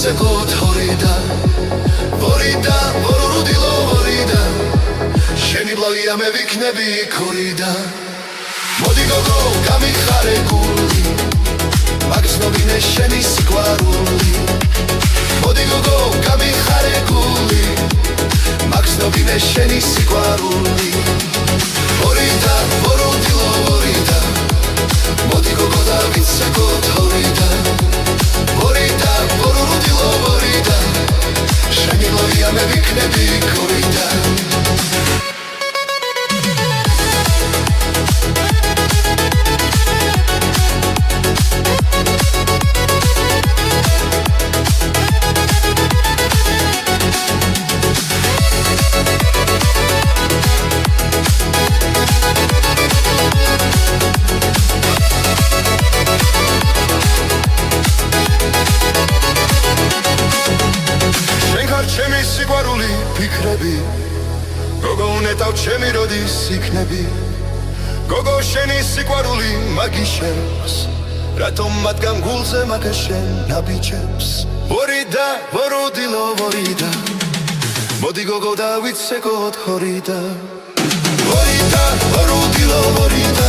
ვიცეკოთ ჰორიდა ვორიდა ვორუდილო ვორიდა შენი ბლავია მე ვიქნები ქორიდა მოდი გოგო გამიხარე გული მაგცნობინე შენი სიყვარული მოდი გოგო გამიხარე გული მაგცნობინე შენი სიყვარული ვორიდა ვორუდილო ვორიდა მოდი გოგო და ვიცეკოთ ჰორიდა ვორიდა ვორუდილო ვორიდა შენი ბლავია მე ვიქნები ქორიდა ჩემი სიყვარული ფიქრები გოგო უნეტავ ჩემი როდის იქნები გოგო შენი სიყვარული მაგიშებს რატომ მათგან გულზე მაგაშენ ნაბიჯებს ვორიდა ვორუდილო ვორიდა მოდი გოგო და ვიცეკოთ ჰორიდა ვორიდა ვორუდილო ვორიდა